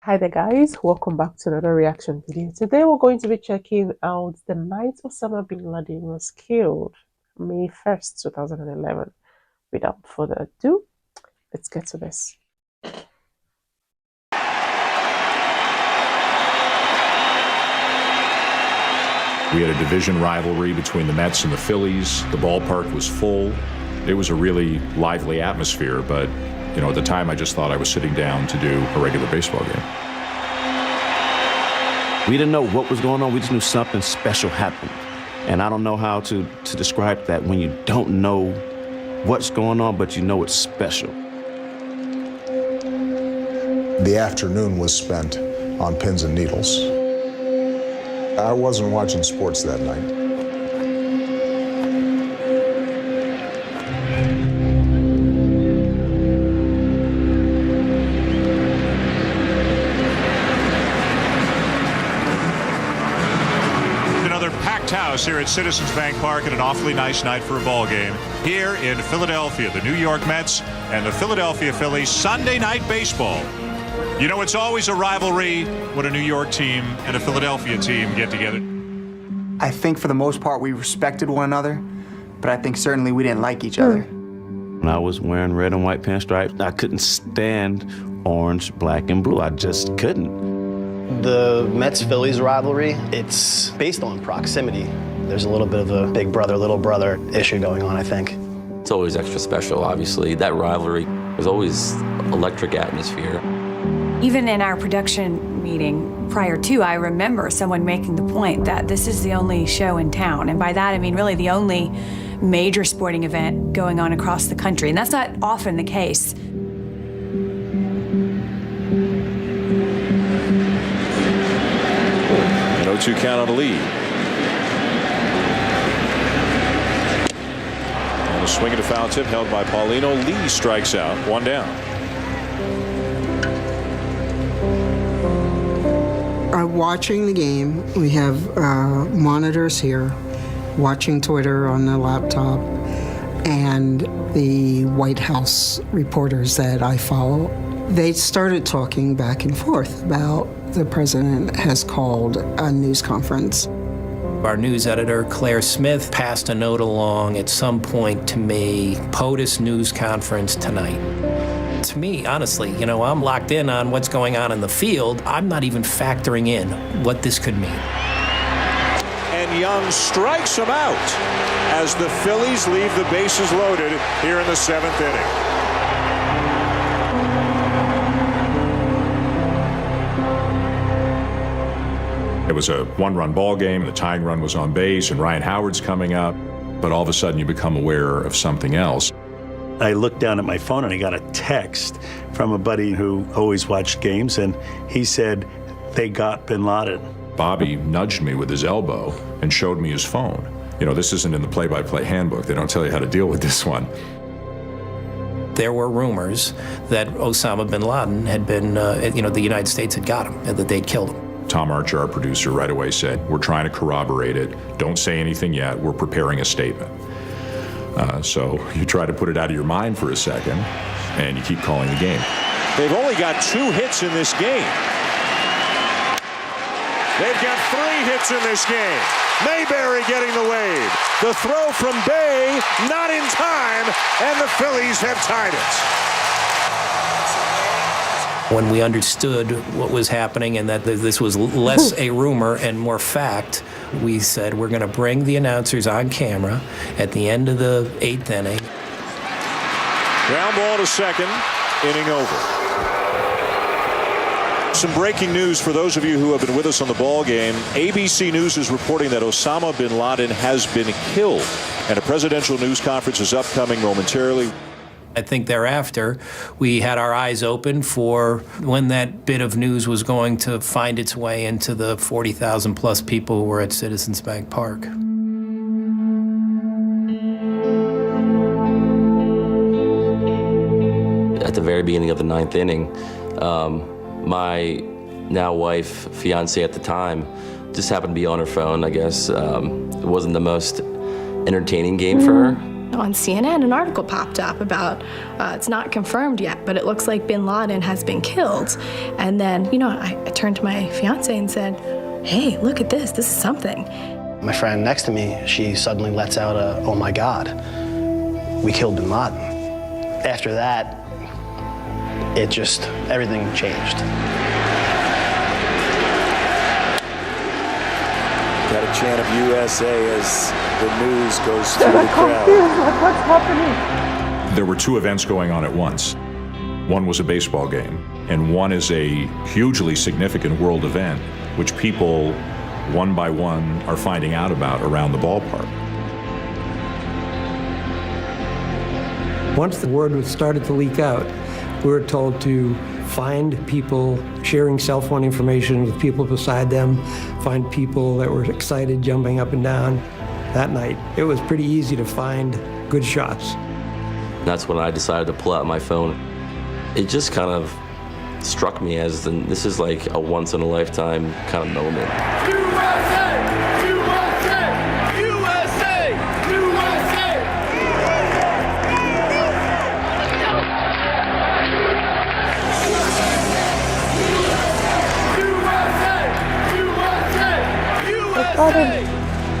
Hi there guys, welcome back to another reaction video. Today we're going to be checking out the night Osama bin Laden was killed, May 1st, 2011. Without further ado, let's get to this. We had a division rivalry between the Mets and the Phillies. The ballpark was full. It was a really lively atmosphere, but you know, at the time I just thought I was sitting down to do a regular baseball game. We didn't know what was going on. We just knew something special happened. And I don't know how to describe that when you don't know what's going on, but you know it's special. The afternoon was spent on pins and needles. I wasn't watching sports that night. Another packed house here at Citizens Bank Park and an awfully nice night for a ball game here in Philadelphia. The New York Mets and the Philadelphia Phillies, Sunday night baseball. You know, it's always a rivalry when a New York team and a Philadelphia team get together. I think for the most part we respected one another, but I think certainly we didn't like each other. When I was wearing red and white pinstripes, I couldn't stand orange, black, and blue. I just couldn't. The Mets-Phillies rivalry, it's based on proximity. There's a little bit of a big brother, little brother issue going on, I think. It's always extra special, obviously. That rivalry was always electric atmosphere. Even in our production meeting prior to, I remember someone making the point that this is the only show in town. And by that, I mean really the only major sporting event going on across the country. And that's not often the case. An 0-2 count on the lead. And a swing and a foul tip held by Paulino. Lee strikes out, one down. Watching the game, we have monitors here, watching Twitter on the laptop, and the White House reporters that I follow, they started talking back and forth about the president has called a news conference. Our news editor, Claire Smith, passed a note along at some point to me, POTUS news conference tonight. To me, honestly, you know, I'm locked in on what's going on in the field. I'm not even factoring in what this could mean. And Young strikes him out as the Phillies leave the bases loaded here in the 7th inning. It was a one-run ball game. The tying run was on base, and Ryan Howard's coming up. But all of a sudden, you become aware of something else. I looked down at my phone and I got a text from a buddy who always watched games, and he said, they got bin Laden. Bobby nudged me with his elbow and showed me his phone. You know, this isn't in the play-by-play handbook. They don't tell you how to deal with this one. There were rumors that Osama bin Laden had been, you know, the United States had got him, and that they'd killed him. Tom Archer, our producer, right away said, we're trying to corroborate it. Don't say anything yet. We're preparing a statement. So you try to put it out of your mind for a second, and you keep calling the game. They've only got 2 hits in this game. They've got 3 hits in this game. Mayberry getting the wave. The throw from Bay, not in time, and the Phillies have tied it. When we understood what was happening and that this was less a rumor and more fact, we said we're going to bring the announcers on camera at the end of the 8th inning. Ground ball to second, inning over. Some breaking news for those of you who have been with us on the ball game. ABC News is reporting that Osama bin Laden has been killed, and a presidential news conference is upcoming momentarily. I think thereafter, we had our eyes open for when that bit of news was going to find its way into the 40,000 plus people who were at Citizens Bank Park. At the very beginning of the 9th inning, my now wife, fiance at the time, just happened to be on her phone, I guess. It wasn't the most entertaining game for her. On CNN, an article popped up about, it's not confirmed yet, but it looks like bin Laden has been killed. And then, I turned to my fiance and said, hey, look at this is something. My friend next to me, she suddenly lets out a, oh my God, we killed bin Laden. After that, everything changed. Got a chant of USA as the news goes through the crowd. What's happening? There were two events going on at once. One was a baseball game, and one is a hugely significant world event, which people, one by one, are finding out about around the ballpark. Once the word started to leak out, we were told to find people sharing cell phone information with people beside them, find people that were excited, jumping up and down. That night, it was pretty easy to find good shots. That's when I decided to pull out my phone. It just kind of struck me as this is like a once-in-a-lifetime kind of moment. USA! USA! USA! USA!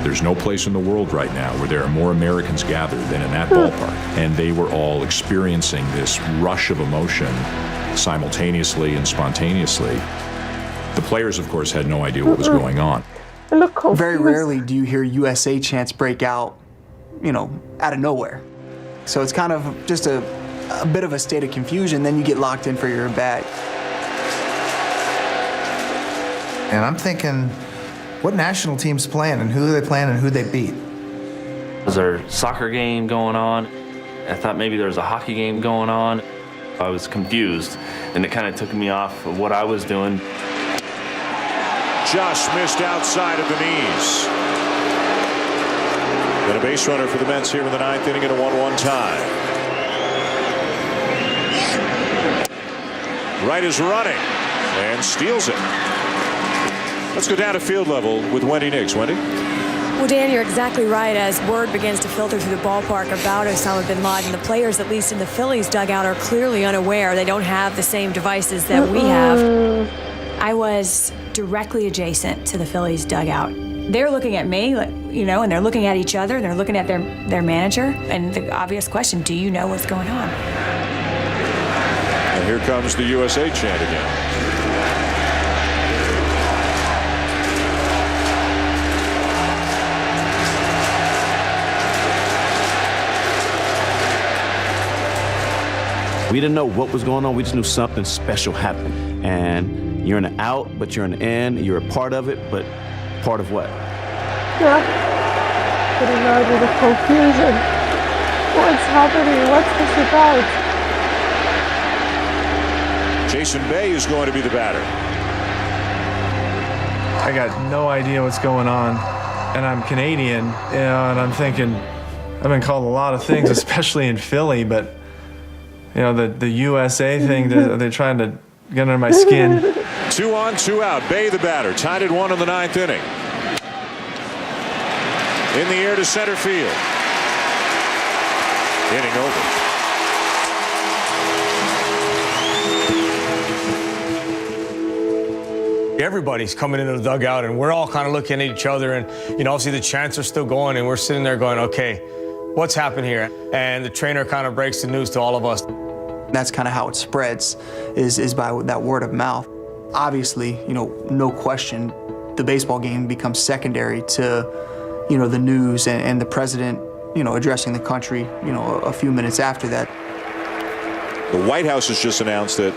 There's no place in the world right now where there are more Americans gathered than in that ballpark. And they were all experiencing this rush of emotion simultaneously and spontaneously. The players, of course, had no idea what was going on. Very rarely do you hear USA chants break out, out of nowhere. So it's kind of just a bit of a state of confusion, then you get locked in for your bag. And I'm thinking, what national team's playing and who are they playing and who they beat? Was there a soccer game going on? I thought maybe there was a hockey game going on. I was confused, and it kind of took me off of what I was doing. Just missed outside of the knees. Then a base runner for the Mets here in the ninth inning at a 1-1 tie. Wright is running and steals it. Let's go down to field level with Wendy Nix. Wendy? Well, Dan, you're exactly right. As word begins to filter through the ballpark about Osama bin Laden, the players, at least in the Phillies dugout, are clearly unaware. They don't have the same devices that we have. I was directly adjacent to the Phillies dugout. They're looking at me, and they're looking at each other, and they're looking at their manager. And the obvious question, do you know what's going on? And here comes the USA chant again. We didn't know what was going on. We just knew something special happened. And you're in the out, but you're in the in. You're a part of it, but part of what? Yeah. But imagine the confusion. What's happening? What's this about? Jason Bay is going to be the batter. I got no idea what's going on. And I'm Canadian, and I'm thinking, I've been called a lot of things, especially in Philly, but the USA thing, they're trying to get under my skin. 2 on, 2 out. Bay the batter. Tied at 1 in the ninth inning. In the air to center field. Inning over. Everybody's coming into the dugout, and we're all kind of looking at each other, and obviously the chants are still going, and we're sitting there going, okay, what's happened here? And the trainer kind of breaks the news to all of us. That's kind of how it spreads, is by that word of mouth. Obviously, no question, the baseball game becomes secondary to, the news and the president, addressing the country, a few minutes after that. The White House has just announced that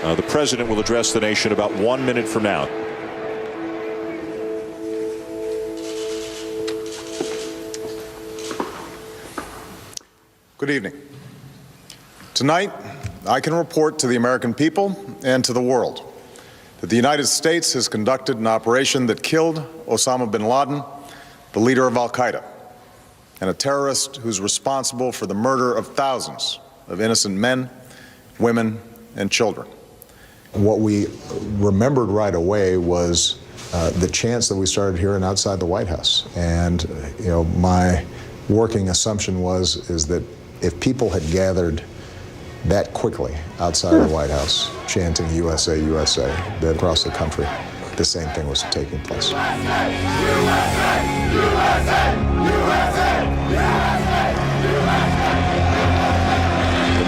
the president will address the nation about 1 minute from now. Good evening. Tonight, I can report to the American people and to the world that the United States has conducted an operation that killed Osama bin Laden, the leader of al-Qaeda, and a terrorist who's responsible for the murder of thousands of innocent men, women, and children. What we remembered right away was the chants that we started hearing outside the White House. And, my working assumption is that if people had gathered that quickly outside of the White House, chanting USA, USA, that across the country, the same thing was taking place. The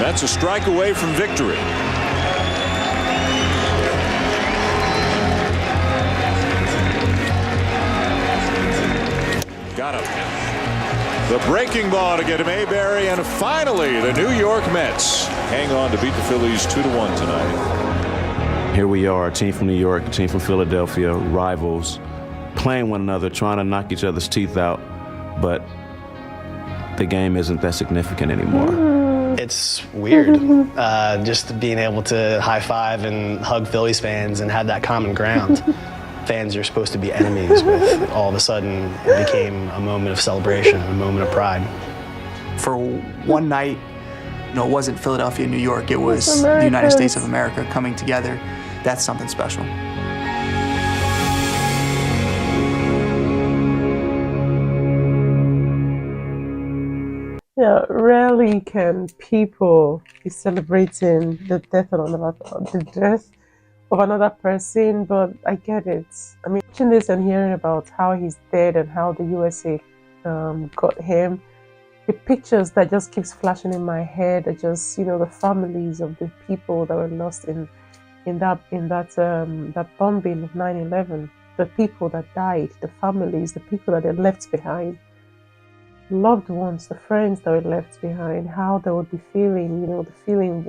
Mets a strike away from victory. Got him. The breaking ball to get him Mayberry, and finally the New York Mets hang on to beat the Phillies 2-1 tonight. Here we are, a team from New York, a team from Philadelphia, rivals, playing one another, trying to knock each other's teeth out, but the game isn't that significant anymore. It's weird, just being able to high five and hug Phillies fans and have that common ground. Fans you're supposed to be enemies with, all of a sudden it became a moment of celebration, a moment of pride. For one night, it wasn't Philadelphia, New York, it was the United States of America coming together. That's something special. Yeah, rarely can people be celebrating the death of another person, but I get it. I mean, watching this and hearing about how he's dead and how the USA got him, the pictures that just keeps flashing in my head are just, the families of the people that were lost in that bombing of 9/11, the people that died, the families, the people that they left behind, loved ones, the friends that were left behind, how they would be feeling, the feeling,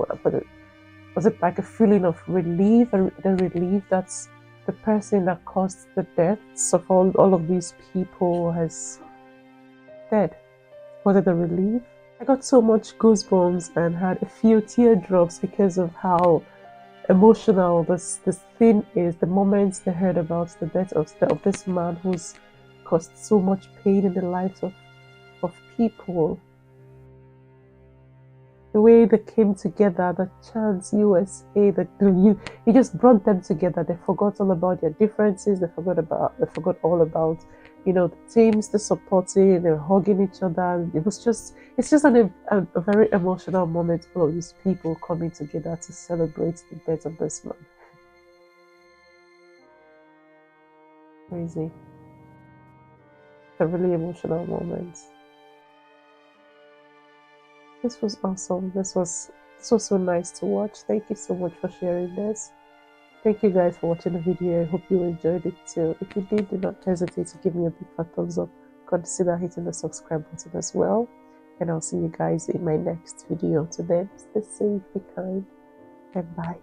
was it like a feeling of relief, the relief that's the person that caused the deaths of all of these people has dead? Was it a relief? I got so much goosebumps and had a few teardrops because of how emotional this thing is. The moments they heard about the death of this man who's caused so much pain in the lives of people. The way they came together, the chants USA, he just brought them together. They forgot all about their differences. They forgot all about, the teams, the supporting, they're hugging each other. It's just a very emotional moment for all these people coming together to celebrate the death of this man. Crazy. A really emotional moment. This was awesome. This was so nice to watch. Thank you so much for sharing this. Thank you guys for watching the video. I hope you enjoyed it too. If you did, do not hesitate to give me a big fat thumbs up. Consider hitting the subscribe button as well. And I'll see you guys in my next video. Till then, stay safe, be kind, and bye.